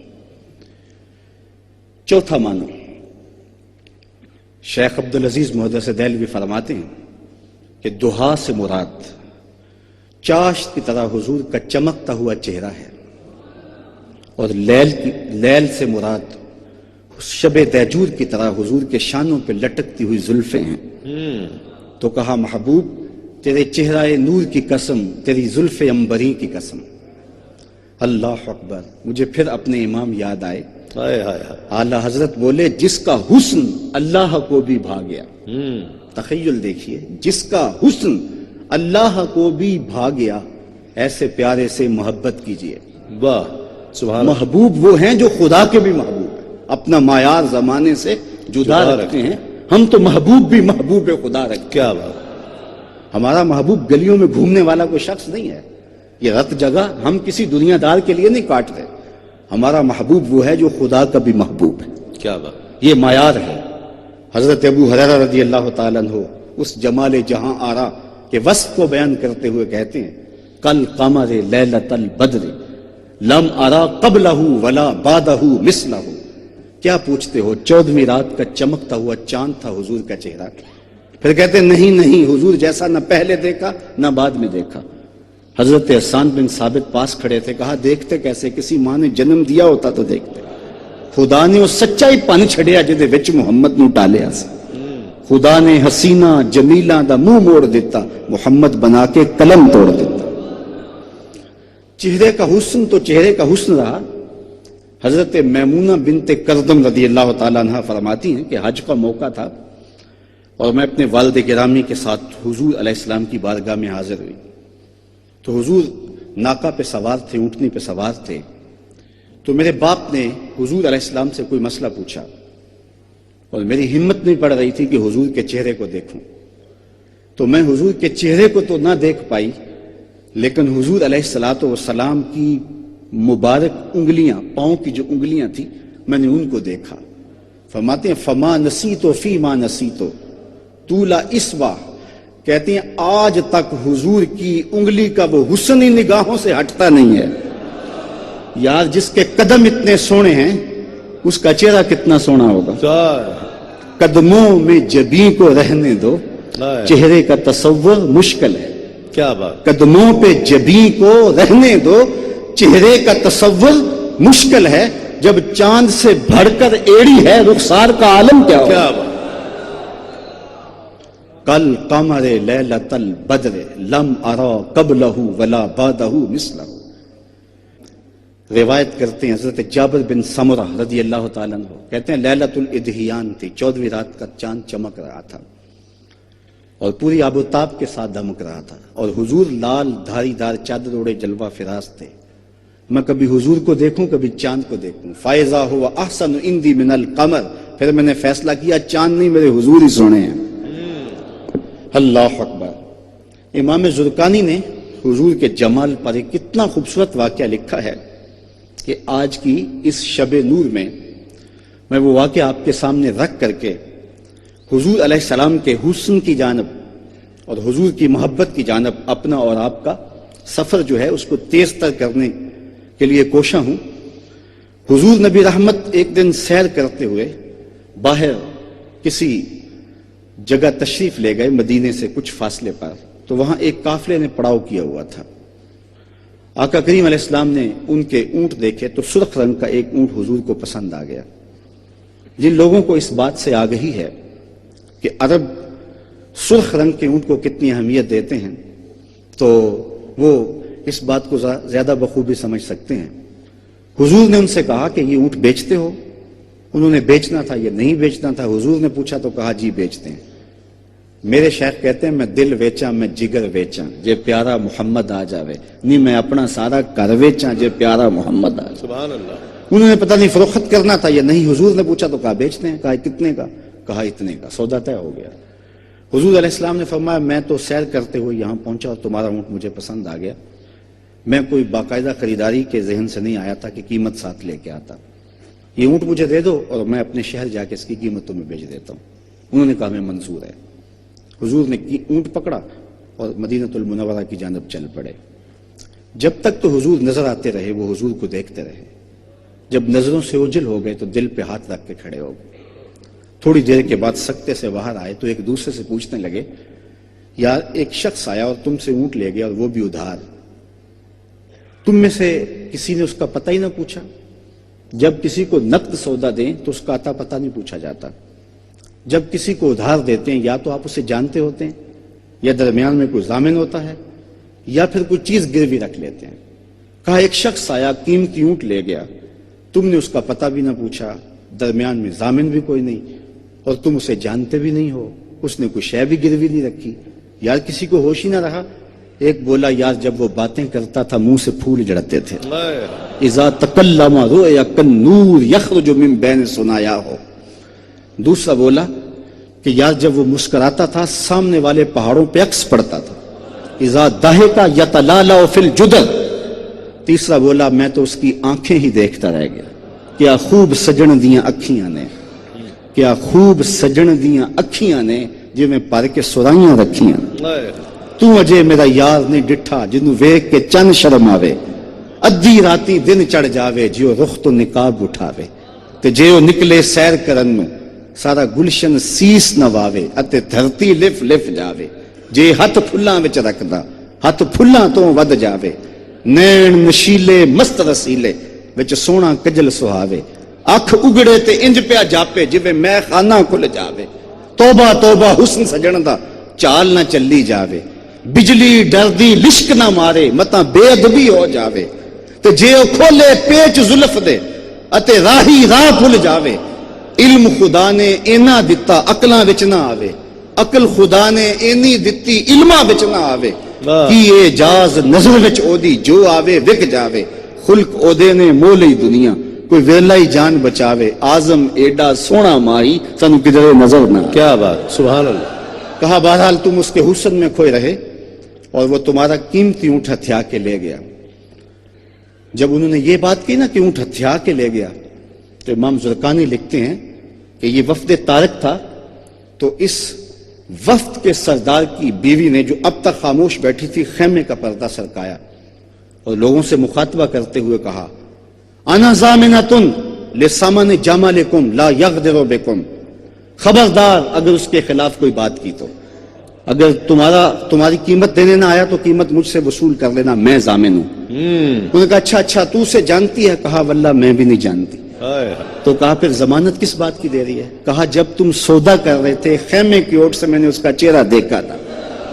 چوتھا معنی شیخ عبدالعزیز محدث دہلوی فرماتے ہیں کہ دہا سے مراد چاشت کی طرح حضور کا چمکتا ہوا چہرہ ہے، اور لیل سے مراد شب دیجور کی طرح حضور کے شانوں پہ لٹکتی ہوئی زلفیں ہیں۔ تو کہا محبوب تیرے چہرہ نور کی قسم، تیری زلف عنبری کی قسم، اللہ اکبر۔ مجھے پھر اپنے امام یاد آئے، اعلیٰ حضرت بولے جس کا حسن اللہ کو بھی بھا گیا، تخیل دیکھیے، جس کا حسن اللہ کو بھی بھا گیا، ایسے پیارے سے محبت کیجئے۔
واہ سبحان
محبوب وہ ہیں جو خدا کے بھی محبوب ہیں، اپنا معیار زمانے سے جدا رکھتے ہیں، ہم تو محبوب بھی محبوب خدا رکھتے ہیں۔
کیا بات،
ہمارا محبوب گلیوں میں گھومنے والا کوئی شخص نہیں ہے، یہ رت جگہ ہم کسی دنیا دار کے لیے نہیں کاٹ رہے، ہمارا محبوب وہ ہے جو خدا کا بھی محبوب ہے.
کیا بات.
یہ معیار ہے. حضرت ابو ہریرہ رضی اللہ تعالیٰ عنہ اس جمال جہاں آرا کے وصف کو بیان کرتے ہوئے کہتے ہیں کل قمر لیلۃ البدر لم ارا قبلہ ولا بعدہ مثلہ. کیا پوچھتے ہو، 14ویں رات کا چمکتا ہوا چاند تھا حضور کا چہرہ. پھر کہتے ہیں نہیں حضور جیسا نہ پہلے دیکھا نہ بعد میں دیکھا. حضرت حسان بن ثابت پاس کھڑے تھے. کہا دیکھتے کیسے، کسی ماں نے جنم دیا ہوتا تو دیکھتے. خدا نے وہ سچائی پن چھڑیا جدے وچ محمد نو ٹالیا سی. خدا نے حسینہ جمیلاں دا منہ موڑ دیتا، محمد بنا کے قلم توڑ دیتا. چہرے کا حسن تو چہرے کا حسن رہا. حضرت میمونہ بنت کردم رضی اللہ تعالیٰ عنہ فرماتی ہیں کہ حج کا موقع تھا اور میں اپنے والد گرامی کے ساتھ حضور علیہ السلام کی بارگاہ میں حاضر ہوئی. تو حضور ناکا پہ سوار تھے، اونٹنی پہ سوار تھے. تو میرے باپ نے حضور علیہ السلام سے کوئی مسئلہ پوچھا اور میری ہمت نہیں پڑ رہی تھی کہ حضور کے چہرے کو دیکھوں. تو میں حضور کے چہرے کو تو نہ دیکھ پائی، لیکن حضور علیہ السلام کی مبارک انگلیاں، پاؤں کی جو انگلیاں تھیں، میں نے ان کو دیکھا. فرماتے ہیں فما نسیتو فیما نسیتو طول اسوا. کہتے ہیں آج تک حضور کی انگلی کا وہ حسن ہی نگاہوں سے ہٹتا نہیں ہے. یار جس کے قدم اتنے سونے ہیں اس کا چہرہ کتنا سونا ہوگا. قدموں میں جبیں کو رہنے دو، چہرے کا تصور مشکل ہے.
کیا بات.
قدموں پہ جبیں کو رہنے دو، چہرے کا تصور مشکل ہے. جب چاند سے بڑھ کر ایڑی ہے رخسار کا عالم کیا ہوگا.
کیا بات.
کل قمر لیلۃ البدر لم ارا قبلہ ولا بعدہ مثلہ. روایت کرتے ہیں حضرت جابر بن سمرہ رضی اللہ تعالیٰ عنہ کہتے ہیں لیلۃ الادھیان تھی، 14ویں رات کا چاند چمک رہا تھا اور پوری آب و تاب کے ساتھ دمک رہا تھا اور حضور لال دھاری دار چادر اوڑے جلوہ فراز تھے. میں کبھی حضور کو دیکھوں کبھی چاند کو دیکھوں. فائزہ ہوا احسن عندی من القمر. پھر میں نے فیصلہ کیا چاند نہیں میرے حضور ہی سونے ہیں. اللہ اکبر. امام زرقانی نے حضور کے جمال پر ایک کتنا خوبصورت واقعہ لکھا ہے کہ آج کی اس شب نور میں وہ واقعہ آپ کے سامنے رکھ کر کے حضور علیہ السلام کے حسن کی جانب اور حضور کی محبت کی جانب اپنا اور آپ کا سفر جو ہے اس کو تیز تر کرنے کے لیے کوشاں ہوں. حضور نبی رحمت ایک دن سیر کرتے ہوئے باہر کسی جگہ تشریف لے گئے مدینے سے کچھ فاصلے پر. تو وہاں ایک قافلے نے پڑاؤ کیا ہوا تھا. آقا کریم علیہ السلام نے ان کے اونٹ دیکھے تو سرخ رنگ کا ایک اونٹ حضور کو پسند آ گیا. جن لوگوں کو اس بات سے آگہی ہے کہ عرب سرخ رنگ کے اونٹ کو کتنی اہمیت دیتے ہیں تو وہ اس بات کو زیادہ بخوبی سمجھ سکتے ہیں. حضور نے ان سے کہا کہ یہ اونٹ بیچتے ہو؟ انہوں نے بیچنا تھا یا نہیں بیچنا تھا. حضور نے پوچھا تو کہا جی بیچتے ہیں. میرے شیخ کہتے ہیں میں دل ویچاں میں جگر ویچاں جے پیارا محمد آ جاوے. نہیں میں اپنا سارا کر ویچاں جے پیارا محمد آ جاوے.
سبحان اللہ.
انہوں نے پتہ نہیں فروخت کرنا تھا یا نہیں. حضور نے پوچھا تو کہا بیچتے ہیں. کہا کتنے کا؟ کہا اتنے کا. سودا طے ہو گیا. حضور علیہ السلام نے فرمایا میں تو سیر کرتے ہوئے یہاں پہنچا اور تمہارا اونٹ مجھے پسند آ گیا. میں کوئی باقاعدہ خریداری کے ذہن سے نہیں آیا تھا کہ قیمت ساتھ لے کے آتا. یہ اونٹ مجھے دے دو اور میں اپنے شہر جا کے اس کی قیمت تمہیں بیچ دیتا ہوں. انہوں نے کہا میں منظور ہے. حضور نے اونٹ پکڑا اور مدینۃ المنورہ کی جانب چل پڑے. جب تک تو حضور نظر آتے رہے وہ حضور کو دیکھتے رہے. جب نظروں سے اوجھل ہو گئے تو دل پہ ہاتھ رکھ کے کھڑے ہو گئے. تھوڑی دیر کے بعد سکتے سے باہر آئے تو ایک دوسرے سے پوچھنے لگے یار ایک شخص آیا اور تم سے اونٹ لے گیا اور وہ بھی ادھار. تم میں سے کسی نے اس کا پتہ ہی نہ پوچھا؟ جب کسی کو نقد سودا دیں تو اس کا عطا پتہ نہیں پوچھا جاتا. جب کسی کو ادھار دیتے ہیں یا تو آپ اسے جانتے ہوتے ہیں یا درمیان میں کوئی ضامن ہوتا ہے یا پھر کوئی چیز گروی رکھ لیتے ہیں. کہا ایک شخص آیا قیمتی اونٹ لے گیا، تم نے اس کا پتہ بھی نہ پوچھا، درمیان میں ضامن بھی کوئی نہیں اور تم اسے جانتے بھی نہیں ہو، اس نے کوئی شے بھی گروی نہیں رکھی. یار کسی کو ہوش ہی نہ رہا. ایک بولا یار جب وہ باتیں کرتا تھا منہ سے پھول جڑتے تھے. اذا تکلم رؤیا کالنور یخرج من بین ثنایا ہو. دوسرا بولا کہ یار جب وہ مسکراتا تھا سامنے والے پہاڑوں پہ عکس پڑتا تھا. اذا ضحک یتلالأ فی الجدر. تیسرا بولا میں تو اس کی آنکھیں ہی دیکھتا رہ گیا، کیا خوب سجن دیاں اکھیاں نے، کیا خوب سجن دیاں اکھیاں نے جی میں پر کے سرائیاں رکھیاں، تو اجے میرا یار نہیں ڈٹھا جنوں ویکھ کے چند شرم آوے، ادھی راتی دن چڑھ جاوے جیو رخ تو نقاب اٹھاوے، تے جے او نکلے سیر کرن نوں سارا گلشن سیس نواوے اتے دھرتی لف لف جاوے، جے ہتھ پھلاں وچ رکھدا ہتھ پھلاں تو ود جاوے، نین نشیلے مست رسیلے وچ سونا کجل سہاوے، اکھ اگڑے تے انج پیا جاپے جویں میں خانہ کھل جاوے، توبہ توبہ حسن سجن دا چال نہ چلی جاوے، بجلی ڈردی لشک نہ مارے متاں بے ادبی ہو جاوے، تے جے او کھولے پیچ زلف دے اتے راہی راہ بھول جاوے، علم خدا نے اینا دتا عقلاں وچ نہ آوے، عقل خدا نے اینی دتی علماں وچ نہ آوے، کی اعجاز نظر وچ او دی جو آوے وک جاوے، خلق او دے نے مولئی دنیا کوئی ویلا ہی جان بچاوے، آزم ایڈا سونا ماہی سانو کدھر نظر نہ آوے۔
کیا بات، سبحان اللہ۔
کہا بہرحال تم اس کے حسن میں کھوئے رہے اور وہ تمہارا قیمتی اونٹ ہتھیا کے لے گیا۔ جب انہوں نے یہ بات کی نا کہ اونٹ ہتھیا کے لے گیا تو امام زرقانی لکھتے ہیں کہ یہ وفد طارق تھا، تو اس وفد کے سردار کی بیوی نے جو اب تک خاموش بیٹھی تھی خیمے کا پردہ سرکایا اور لوگوں سے مخاطبہ کرتے ہوئے کہا انا ضامنۃ لثمن جمالکم لا یغدر بکم، خبردار اگر اس کے خلاف کوئی بات کی تو اگر تمہاری قیمت دینے نہ آیا تو قیمت مجھ سے وصول کر لینا، میں ضامن ہوں۔ انہوں نے کہا اچھا تو اسے جانتی ہے؟ کہا واللہ میں بھی نہیں جانتی۔ تو کہا پھر ضمانت کس بات کی دے رہی ہے؟ کہا جب تم سودا کر رہے تھے خیمے کی اوٹ سے میں نے اس کا چہرہ دیکھا تھا،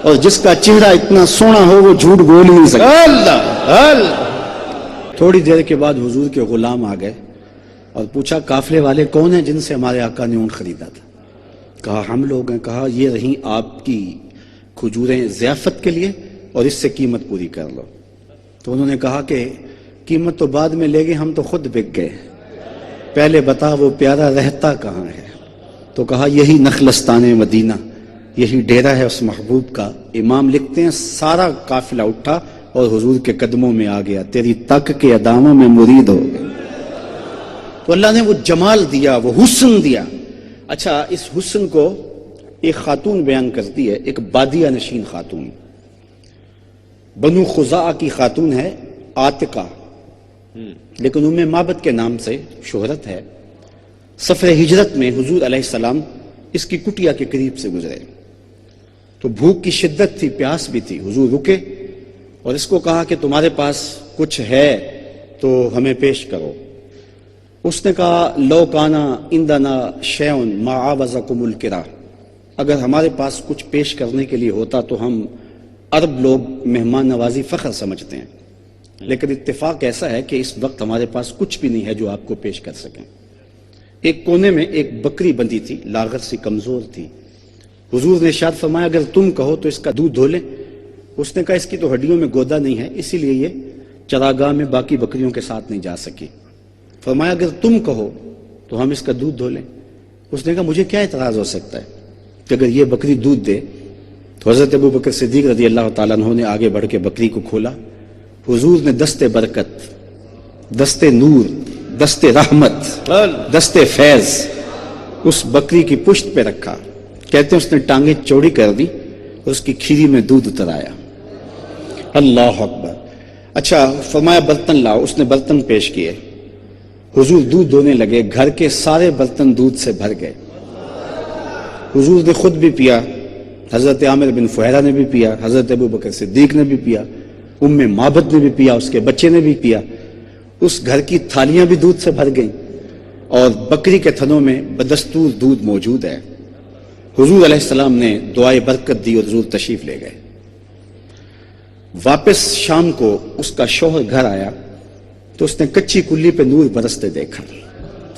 اور جس کا چہرہ اتنا سونا ہو وہ جھوٹ بول ہی نہیں سکتا۔
اللہ۔
تھوڑی دیر کے بعد حضور کے غلام آ گئے اور پوچھا قافلے والے کون ہیں جن سے ہمارے آقا نے اونٹ خریدا تھا؟ کہا ہم لوگ ہیں۔ کہا یہ رہیں آپ کی کھجوریں ضیافت کے لیے اور اس سے قیمت پوری کر لو۔ تو انہوں نے کہا کہ قیمت تو بعد میں لے گئے، ہم تو خود بک گئے، پہلے بتا وہ پیارا رہتا کہاں ہے؟ تو کہا یہی نخلستان مدینہ، یہی ڈیرہ ہے اس محبوب کا۔ امام لکھتے ہیں سارا قافلہ اٹھا اور حضور کے قدموں میں آ گیا، تیری تک کے اداموں میں مرید ہو گئے۔ تو اللہ نے وہ جمال دیا، وہ حسن دیا۔ اچھا اس حسن کو ایک خاتون بیان کرتی ہے، ایک بادیہ نشین خاتون، بنو خزاعہ کی خاتون ہے، عاتقہ، لیکن ام معبد کے نام سے شہرت ہے۔ سفر ہجرت میں حضور علیہ السلام اس کی کٹیا کے قریب سے گزرے تو بھوک کی شدت تھی، پیاس بھی تھی، حضور رکے اور اس کو کہا کہ تمہارے پاس کچھ ہے تو ہمیں پیش کرو۔ اس نے کہا لو کانا عندنا شیء ما عاوزکم الکرا، اگر ہمارے پاس کچھ پیش کرنے کے لیے ہوتا تو ہم عرب لوگ مہمان نوازی فخر سمجھتے ہیں، لیکن اتفاق ایسا ہے کہ اس وقت ہمارے پاس کچھ بھی نہیں ہے جو آپ کو پیش کر سکیں۔ ایک کونے میں ایک بکری بندھی تھی، لاغر سی کمزور تھی۔ حضور نے ارشاد فرمایا اگر تم کہو تو اس کا دودھ دھو لیں۔ اس نے کہا اس کی تو ہڈیوں میں گودا نہیں ہے، اسی لیے یہ چراگاہ میں باقی بکریوں کے ساتھ نہیں جا سکی۔ فرمایا اگر تم کہو تو ہم اس کا دودھ دھو لیں۔ اس نے کہا مجھے کیا اعتراض ہو سکتا ہے کہ اگر یہ بکری دودھ دے؟ تو حضرت ابو بکر صدیق رضی اللہ تعالیٰ عنہ نے آگے بڑھ کے بکری کو کھولا، حضور نے دست برکت، دست نور، دست رحمت، دست فیض اس بکری کی پشت پہ رکھا۔ کہتے ہیں اس نے ٹانگیں چوڑی کر دی اور اس کی کھیری میں دودھ اتر آیا۔ اللہ اکبر۔ اچھا فرمایا برتن لاؤ، اس نے برتن پیش کیے، حضور دودھ دھونے لگے، گھر کے سارے برتن دودھ سے بھر گئے۔ حضور نے خود بھی پیا، حضرت عامر بن فہیرہ نے بھی پیا، حضرت ابو بکر صدیق نے بھی پیا، ام معبد نے بھی پیا، اس کے بچے نے بھی پیا۔ اس گھر کی تھالیاں بھی دودھ سے بھر گئیں اور بکری کے تھنوں میں بدستور دودھ موجود ہے۔ حضور علیہ السلام نے دعائے برکت دی اور حضور تشریف لے گئے۔ واپس شام کو اس کا شوہر گھر آیا تو اس نے کچی کلی پہ نور برستے دیکھا۔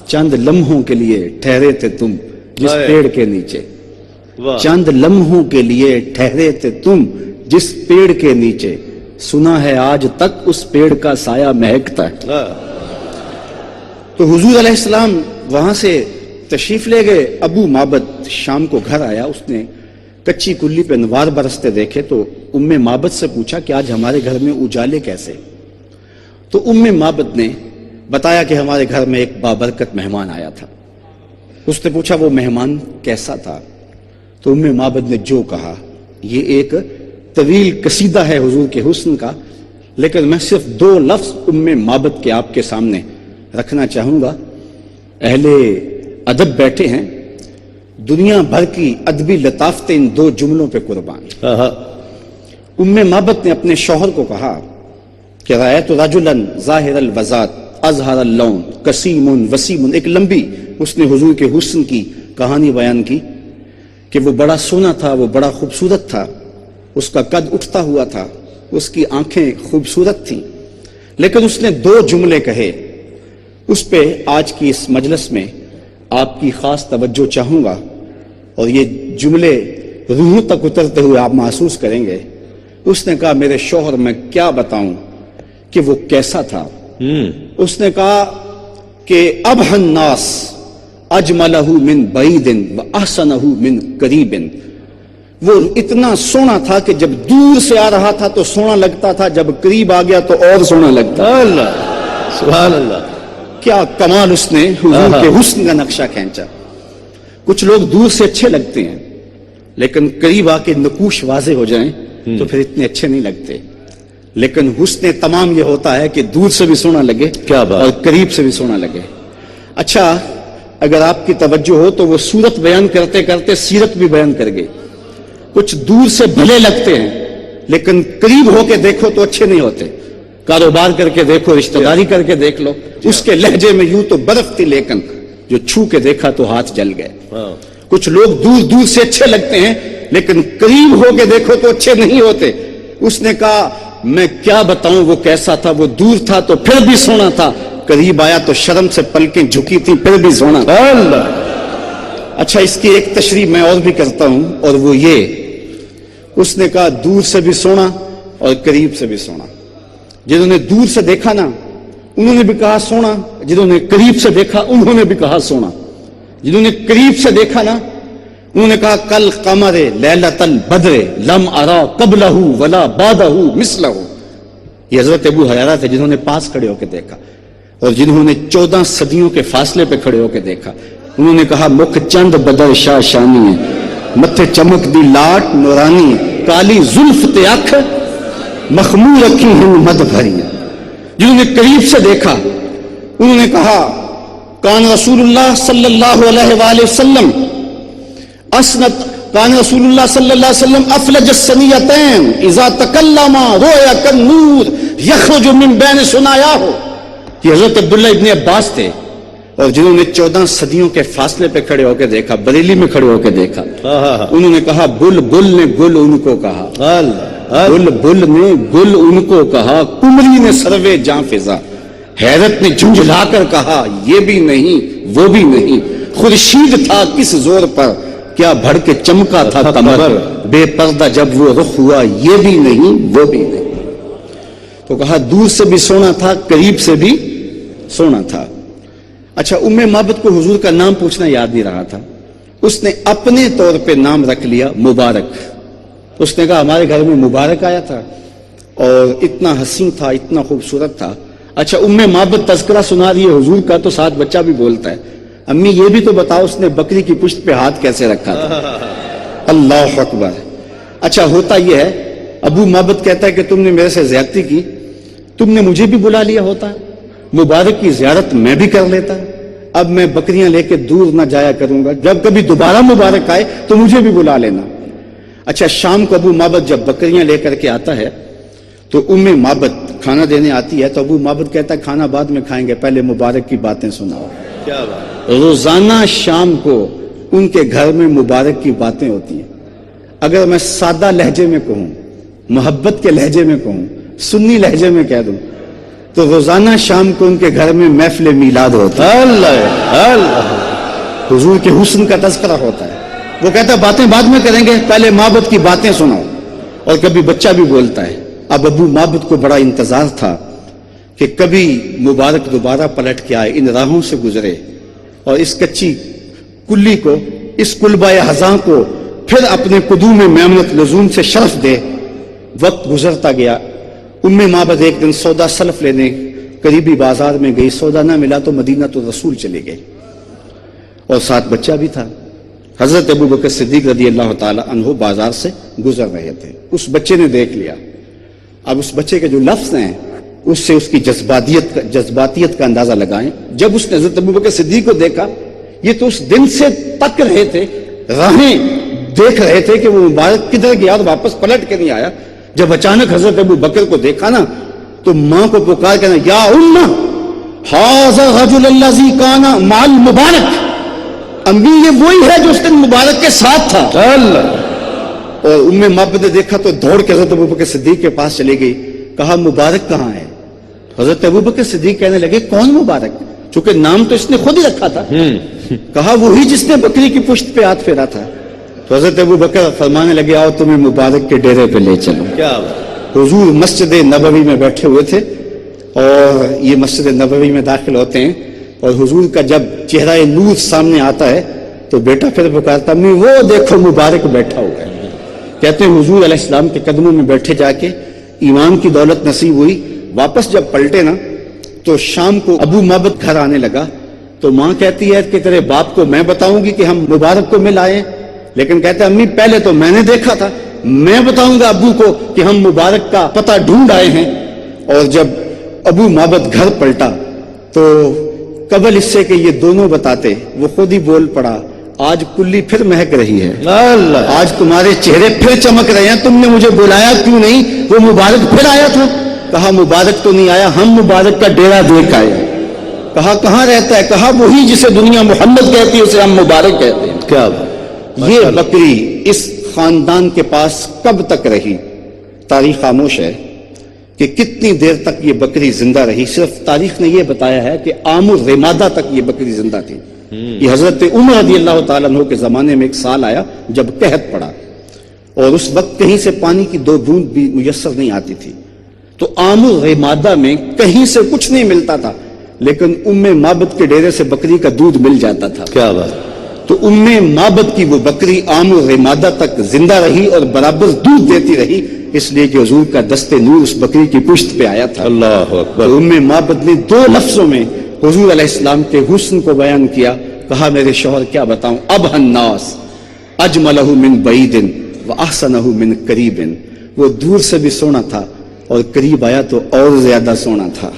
چند لمحوں کے لیے ٹھہرے تھے تم جس پیڑ کے نیچے، چند لمحوں کے لیے ٹھہرے تھے تم جس پیڑ کے نیچے، سنا ہے آج تک اس پیڑ کا سایہ مہکتا ہے۔ تو حضور علیہ السلام وہاں سے تشریف لے گئے۔ ابو معبد شام کو گھر آیا، اس نے کچی کلی پہ انوار برستے دیکھے تو ام معبد سے پوچھا کہ آج ہمارے گھر میں اجالے کیسے؟ تو مابد نے بتایا کہ ہمارے گھر میں ایک بابرکت مہمان آیا تھا. اس نے پوچھا وہ مہمان کیسا تھا؟ تو مابد نے جو کہا، یہ ایک طویل قصیدہ ہے حضور کے حسن کا، لیکن میں صرف 2 لفظ مابد کے آپ کے سامنے رکھنا چاہوں گا. اہل ادب بیٹھے ہیں، دنیا بھر کی ادبی لطافتیں ان 2 جملوں پہ قربان. مابد نے اپنے شوہر کو کہا کہ رأیت رجلا ظاہر الوضاۃ اظہر اللون قسیم وسیم. ایک لمبی اس نے حضور کے حسن کی کہانی بیان کی کہ وہ بڑا سونا تھا، وہ بڑا خوبصورت تھا، اس کا قد اٹھتا ہوا تھا، اس کی آنکھیں خوبصورت تھیں. لیکن اس نے 2 جملے کہے، اس پہ آج کی اس مجلس میں آپ کی خاص توجہ چاہوں گا، اور یہ جملے روح تک اترتے ہوئے آپ محسوس کریں گے. اس نے کہا میرے شوہر میں کیا بتاؤں کہ وہ کیسا تھا. اس نے کہا کہ ابہ الناس اجملہ من بعید واحسنہ من قریب. وہ اتنا سونا تھا کہ جب دور سے آ رہا تھا تو سونا لگتا تھا، جب قریب آ گیا تو اور سونا لگتا.
اللہ سبحان اللہ.
کیا کمال اس نے حضور کے حسن کا نقشہ کھینچا. کچھ لوگ دور سے اچھے لگتے ہیں، لیکن قریب آ کے نقوش واضح ہو جائیں تو پھر اتنے اچھے نہیں لگتے. لیکن حسن تمام یہ ہوتا ہے کہ دور سے بھی سونا لگے
کیا بات،
اور قریب سے بھی سونا لگے. اچھا، اگر آپ کی توجہ ہو تو وہ صورت بیان کرتے کرتے سیرت بھی بیان کر گئے. کچھ دور سے بھلے لگتے ہیں، لیکن قریب ہو کے دیکھو تو اچھے نہیں ہوتے. کاروبار کر کے دیکھو، رشتہ داری کر کے دیکھ لو، اس کے لہجے میں یوں تو برف تھی، لیکن جو چھو کے دیکھا تو ہاتھ جل گئے. کچھ لوگ دور دور سے اچھے لگتے ہیں، لیکن قریب ہو کے دیکھو تو اچھے نہیں ہوتے. اس نے کہا میں کیا بتاؤں وہ کیسا تھا. وہ دور تھا تو پھر بھی سونا تھا، قریب آیا تو شرم سے پلکیں جھکی تھی پھر بھی سونا تھا. اچھا، اس کی ایک تشریح میں اور بھی کرتا ہوں، اور وہ یہ، اس نے کہا دور سے بھی سونا اور قریب سے بھی سونا. جنہوں نے دور سے دیکھا نا انہوں نے بھی کہا سونا، جنہوں نے قریب سے دیکھا انہوں نے بھی کہا سونا. جنہوں نے قریب سے دیکھا نا انہوں نے کہا کل قمر لیلۃ البدر لم ارا قبلہ ولا بعدہ مثلہ. یہ حضرت ابو حریرہ تھے جنہوں نے پاس کھڑے ہو کے دیکھا، اور جنہوں نے 14 صدیوں کے فاصلے پہ کھڑے ہو کے دیکھا. انہوں نے کہا مکھ چند بدر شاہ شانی ہے، متھے چمک دی لاٹ نورانی، کالی زلف تے اکھ مخمور رکھی ہیں مد بھری. جنہوں نے قریب سے دیکھا انہوں نے کہا کان رسول اللہ صلی اللہ علیہ وآلہ وسلم اسنت، کان رسول اللہ صلی اللہ علیہ وسلم افلج السنیتین اذا تکلم رویا کالنور یخرج من بین ثنایاہ. یہ حضرت عبداللہ ابن عباس تھے، اور جنہوں نے 14 صدیوں کے فاصلے پہ کھڑے ہو کے دیکھا، بریلی میں کھڑے ہو کے دیکھا. انہوں نے کہا بل بل نے گل ان کو کہا، بل بل نے گل ان کو کہا، کمری نے سروے جاں فضا. حیرت نے جھنجھلا کر کہا یہ بھی نہیں وہ بھی نہیں. خورشید تھا کس زور پر، کیا بھڑ کے چمکا تھا قمر. بے پردہ جب وہ رخ ہوا یہ بھی نہیں وہ بھی نہیں. تو کہا دور سے بھی سونا تھا، قریب سے بھی سونا تھا. اچھا، مابد کو حضور کا نام پوچھنا یاد نہیں رہا تھا. اس نے اپنے طور پہ نام رکھ لیا مبارک. اس نے کہا ہمارے گھر میں مبارک آیا تھا اور اتنا حسین تھا، اتنا خوبصورت تھا. اچھا، مابد تذکرہ سنا رہی ہے حضور کا تو ساتھ بچہ بھی بولتا ہے امی یہ بھی تو بتاؤ اس نے بکری کی پشت پہ ہاتھ کیسے رکھا تھا. اللہ اکبر. اچھا، ہوتا یہ ہے ابو مابد کہتا ہے کہ تم نے میرے سے زیادتی کی، تم نے مجھے بھی بلا لیا ہوتا، مبارک کی زیارت میں بھی کر لیتا. اب میں بکریاں لے کے دور نہ جایا کروں گا، جب کبھی دوبارہ مبارک آئے تو مجھے بھی بلا لینا. اچھا، شام کو ابو مابد جب بکریاں لے کر کے آتا ہے تو مابد کھانا دینے آتی ہے تو ابو مابد کہتا ہے کھانا بعد میں کھائیں گے، پہلے مبارک کی باتیں سناؤ.
کیا بات.
روزانہ شام کو ان کے گھر میں مبارک کی باتیں ہوتی ہیں. اگر میں سادہ لہجے میں کہوں، محبت کے لہجے میں کہوں، سنی لہجے میں کہہ دوں تو روزانہ شام کو ان کے گھر میں محفل میلاد ہوتا ہے.
اللہ
حضور کے حسن کا تذکرہ ہوتا ہے. وہ کہتا ہے باتیں بعد میں کریں گے، پہلے مابد کی باتیں سناؤ. اور کبھی بچہ بھی بولتا ہے. اب ابو مابد کو بڑا انتظار تھا کہ کبھی مبارک دوبارہ پلٹ کے آئے، ان راہوں سے گزرے اور اس کچی کلی کو، اس کلبہ ہزاں کو پھر اپنے قدوم میمنت لزوم سے شرف دے. وقت گزرتا گیا. مابد ایک دن سودا سلف لینے قریبی بازار میں گئی، سودا نہ ملا تو مدینہ تو رسول چلے گئے، اور ساتھ بچہ بھی تھا۔ حضرت ابوبکر صدیق رضی اللہ تعالی عنہ بازار سے گزر رہے تھے، اس بچے نے دیکھ لیا۔ اب اس بچے کے جو لفظ ہیں اس سے اس کی جذباتیت کا اندازہ لگائیں۔ جب اس نے حضرت ابوبکر صدیق کو دیکھا، یہ تو اس دن سے تک رہے تھے، راہیں دیکھ رہے تھے کہ وہ مبارک کدھر گیا اور واپس پلٹ کے نہیں آیا۔ جب اچانک حضرت ابوبکر کو دیکھا نا تو ماں کو پکار کے نا، یا امّا ھذا الرجل الذی کان مع المبارک، امی یہ وہی ہے جو اس دن مبارک کے ساتھ تھا۔
اللہ،
اور مابد نے دیکھا تو دوڑ کے حضرت ابوبکر صدیق کے پاس چلی گئی، کہا مبارک کہاں ہے؟ حضرت ابوبکر صدیق کہنے لگے کون مبارک؟ چونکہ نام تو اس نے خود ہی رکھا تھا۔ کہا وہی جس نے بکری کی پشت پہ ہاتھ پھیرا تھا۔ تو حضرت ابوبکر فرمانے لگے آؤ تمہیں مبارک کے ڈیرے پہ لے چلو۔
کیا بات،
حضور مسجد نبوی میں بیٹھے ہوئے تھے، اور یہ مسجد نبوی میں داخل ہوتے ہیں، اور حضور کا جب چہرہ نور سامنے آتا ہے تو بیٹا پھر پکارتا، امی وہ دیکھو مبارک بیٹھا ہوا ہے۔ کہتے ہیں حضور علیہ السلام کے قدموں میں بیٹھے جا کے ایمان کی دولت نصیب ہوئی۔ واپس جب پلٹے نا تو شام کو ابو مابد گھر آنے لگا، تو ماں کہتی ہے کہ تیرے باپ کو میں بتاؤں گی کہ ہم مبارک کو مل آئے، لیکن کہتے ہیں امی پہلے تو میں نے دیکھا تھا، میں بتاؤں گا ابو کو کہ ہم مبارک کا پتہ ڈھونڈ آئے ہیں۔ اور جب ابو مابد گھر پلٹا تو قبل اس سے کہ یہ دونوں بتاتے وہ خود ہی بول پڑا، آج کلی پھر مہک رہی ہے،
اللہ،
آج تمہارے چہرے پھر چمک رہے ہیں، تم نے مجھے بلایا کیوں نہیں؟ وہ مبارک پھر آیا تھا۔ کہا مبارک تو نہیں آیا، ہم مبارک کا ڈیرا دیکھ آئے۔ کہا کہاں رہتا ہے؟ کہا وہی جسے دنیا محمد کہتی ہے اسے ہم مبارک کہتے ہیں۔
کیا بات،
یہ بکری اس خاندان کے پاس کب تک رہی؟ تاریخ خاموش ہے کہ کتنی دیر تک یہ بکری زندہ رہی۔ صرف تاریخ نے یہ بتایا ہے کہ عام الرمادہ تک یہ بکری زندہ تھی۔ یہ حضرت عمر رضی اللہ تعالیٰ عنہ کے زمانے میں ایک سال آیا جب قحط پڑا، اور اس وقت کہیں سے پانی کی دو بوند بھی میسر نہیں آتی تھی، تو عام الرمادہ میں کہیں سے کچھ نہیں ملتا تھا، لیکن مابد کے ڈیرے سے بکری کا دودھ مل جاتا تھا۔
کیا بات،
تو مابد کی وہ بکری عام الرمادہ تک زندہ رہی اور برابر دودھ دیتی رہی، اس لیے کہ حضور کا دست نور اس بکری کی پشت پہ آیا تھا۔
اللہ اکبر۔
تو مابد نے دو لفظوں میں حضور علیہ السلام کے حسن کو بیان کیا، کہا میرے شوہر کیا بتاؤں، اب الناس اجملہ من بعید واحسنہ من قریب، وہ دور سے بھی سونا تھا اور قریب آیا تو اور زیادہ سونا تھا۔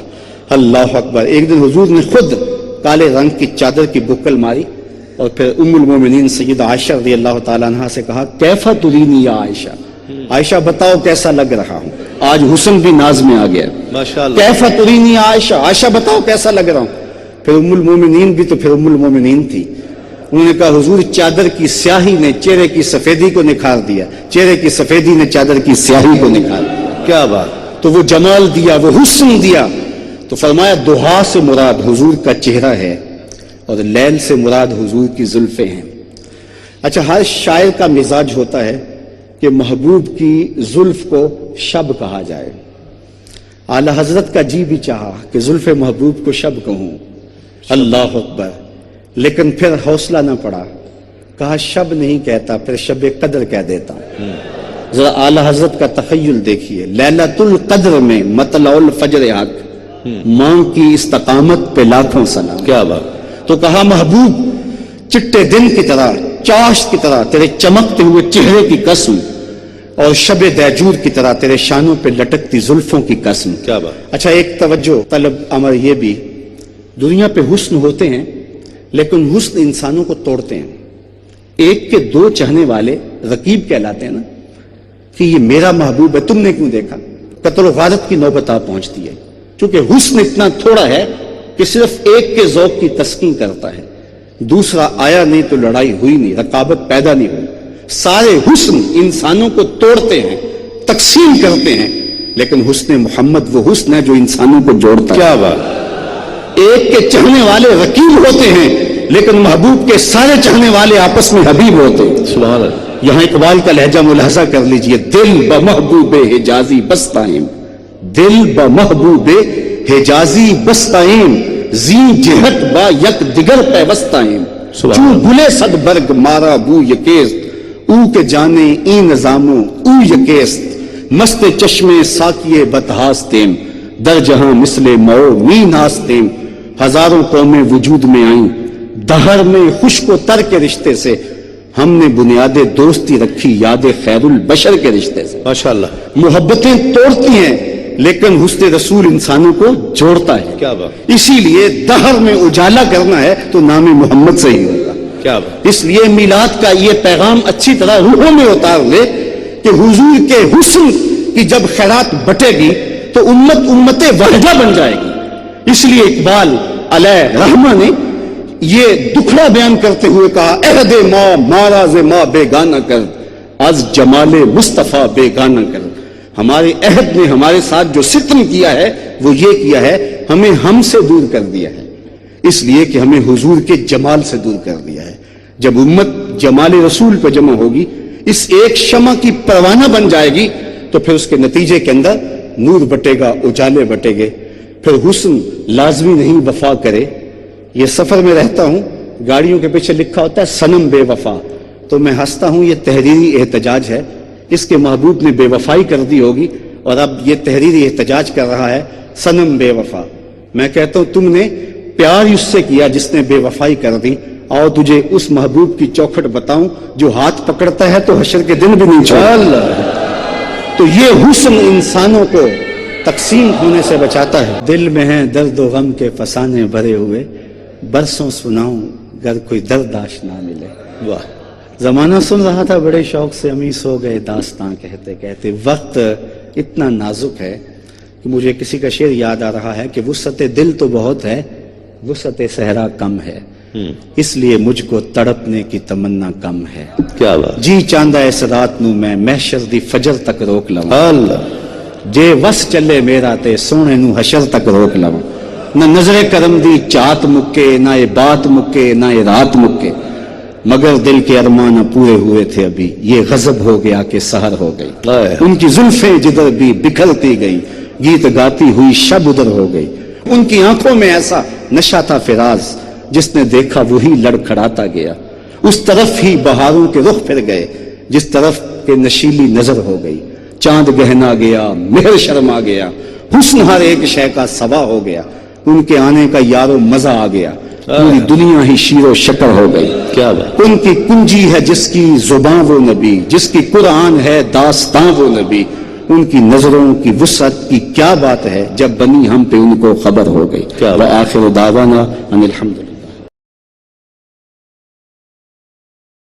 اللہ اکبر۔ ایک دن حضور نے خود کالے رنگ کی چادر کی بکل ماری اور پھر ام المومنین سیدہ عائشہ رضی اللہ تعالیٰ عنہا سے کہا کیفا ترینی یا عائشہ، عائشہ بتاؤ کیسا لگ رہا ہوں۔ آج حسن بھی ناز میں آ گیا،
ماشاءاللہ۔
کیفا ترینی یا عائشہ، عائشہ بتاؤ کیسا لگ رہا ہوں۔ پھر ام المومنین بھی تو پھر ام المومنین تھی، انہوں نے کہا حضور چادر کی سیاہی نے چہرے کی سفیدی کو نکھار دیا، چہرے کی سفیدی نے چادر کی سیاہی کو نکھار دیا۔
کیا بات،
تو وہ جمال دیا، وہ حسن دیا۔ تو فرمایا دہا سے مراد حضور کا چہرہ ہے اور لیل سے مراد حضور کی زلفیں ہیں۔ اچھا، ہر شاعر کا مزاج ہوتا ہے کہ محبوب کی زلف کو شب کہا جائے۔ اعلی حضرت کا جی بھی چاہا کہ زلف محبوب کو شب کہوں، اللہ اکبر، لیکن پھر حوصلہ نہ پڑا، کہا شب نہیں کہتا، پھر شب قدر کہہ دیتا ہوں۔ ذرا اعلی حضرت کا تخیل دیکھیے، لیلۃ القدر میں مطلع الفجر حق، ماں کی استقامت پہ لاکھوں سلام۔
کیا بات،
تو کہا محبوب چٹے دن کی طرح، چاشت کی طرح تیرے چمکتے ہوئے چہرے کی قسم، اور شب دیجور کی طرح تیرے شانوں پہ لٹکتی زلفوں کی قسم۔
کیا بات،
اچھا، ایک توجہ طلب امر یہ بھی، دنیا پہ حسن ہوتے ہیں لیکن حسن انسانوں کو توڑتے ہیں۔ ایک کے دو چاہنے والے رقیب کہلاتے ہیں نا، کہ یہ میرا محبوب ہے، تم نے کیوں دیکھا؟ قتل و غارت کی نوبت آ پہنچتی ہے، چونکہ حسن اتنا تھوڑا ہے کہ صرف ایک کے ذوق کی تسکین کرتا ہے، دوسرا آیا نہیں تو لڑائی ہوئی نہیں، رقابت پیدا نہیں ہوئی۔ سارے حسن انسانوں کو توڑتے ہیں، تقسیم کرتے ہیں، لیکن حسن محمد وہ حسن ہے جو انسانوں کو جوڑتا ہے۔
کیا بات،
ایک کے چاہنے والے رقیب ہوتے ہیں لیکن محبوب کے سارے چاہنے والے آپس میں حبیب ہوتے ہیں۔
سبحان اللہ۔
یہاں اقبال کا لہجہ ملاحظہ کر لیجئے، دل بمحبوب حجازی بستائیں، دل بمحبوب حجازی بستائیں، زی جہت با یک دیگر پیوستائیں، چوں گلے صد برگ مارا بو یکیست، او کے جانے ای نظاموں او یکیست، مست چشمے ساکیے بتہاستیم، در جہاں مثل مو می ناستیم ہزاروں قومیں وجود میں آئیں دہر میں خشک و تر کے رشتے سے ہم نے بنیاد دوستی رکھی یاد خیر البشر کے رشتے سے.
ماشاءاللہ.
محبتیں توڑتی ہیں لیکن حسن رسول انسانوں کو جوڑتا ہے.
کیا بات.
اسی لیے دہر میں اجالا کرنا ہے تو نام محمد سے ہی ہوگا.
کیا بات.
اس لیے میلاد کا یہ پیغام اچھی طرح روحوں میں اتار لے کہ حضور کے حسن کی جب خیرات بٹے گی تو امت واحدہ بن جائے گی. اس لیے اقبال علیہ رحمہ نے یہ دکھڑا بیان کرتے ہوئے کہا عہد ما ماراز ما بیگانہ کر از جمال مصطفیٰ بیگانہ کر. ہمارے عہد نے ہمارے ساتھ جو ستم کیا ہے وہ یہ کیا ہے ہمیں ہم سے دور کر دیا ہے. اس لیے کہ ہمیں حضور کے جمال سے دور کر دیا ہے. جب امت جمال رسول پہ جمع ہوگی اس ایک شمع کی پروانہ بن جائے گی تو پھر اس کے نتیجے کے اندر نور بٹے گا اجالے بٹے گے. پھر حسن لازمی نہیں وفا کرے. یہ سفر میں رہتا ہوں گاڑیوں کے پیچھے لکھا ہوتا ہے صنم بے وفا تو میں ہنستا ہوں یہ تحریری احتجاج ہے. اس کے محبوب نے بے وفائی کر دی ہوگی اور اب یہ تحریری احتجاج کر رہا ہے صنم بے وفا. میں کہتا ہوں تم نے پیار اس سے کیا جس نے بے وفائی کر دی. اور تجھے اس محبوب کی چوکھٹ بتاؤں جو ہاتھ پکڑتا ہے تو حشر کے دن بھی نہیں چھوڑتا. تو یہ حسن انسانوں کو تقسیم ہونے سے بچاتا ہے. دل میں ہیں درد و غم کے فسانے بھرے ہوئے برسوں سناؤں گر کوئی درد آشنا ملے.
واہ.
زمانہ سن رہا تھا بڑے شوق سے امی سو گئے داستاں کہتے کہتے. وقت اتنا نازک ہے کہ مجھے کسی کا شعر یاد آ رہا ہے کہ وسعت دل تو بہت ہے وسعت صحرا کم ہے اس لیے مجھ کو تڑپنے کی تمنا کم ہے.
کیا بات.
جی چاندہ اس رات نو میں محشر دی فجر تک روک لوں
اللہ.
جے وس چلے میرا تے سونے نو حشر تک روک لوں. نہ نظر کرم دی چات مکے نہ یہ بات مکے نہ یہ رات مکے مگر دل کے ارمان پورے ہوئے تھے ابھی یہ غضب ہو گیا کہ سحر ہو گئی. ان کی زلفیں جدھر بھی بکھرتی گئی گیت گاتی ہوئی شب ادھر ہو گئی. ان کی آنکھوں میں ایسا نشہ تھا فراز جس نے دیکھا وہی لڑکھڑاتا گیا. اس طرف ہی بہاروں کے رخ پھر گئے جس طرف کے نشیلی نظر ہو گئی. چاند گہنا گیا مہر شرما گیا حسن ہر ایک شے کا سوا ہو گیا. ان کے آنے کا یارو مزہ آ گیا پوری دنیا ہی شیر و شکر ہو گئی.
کیا بات.
ان کی کنجی ہے جس کی زباں وہ نبی جس کی قرآن ہے داستاں وہ نبی. ان کی نظروں کی وسعت کی کیا بات ہے جب بنی ہم پہ ان کو خبر ہو گئی.
کیا
وآخر دعوانا ان الحمدللہ.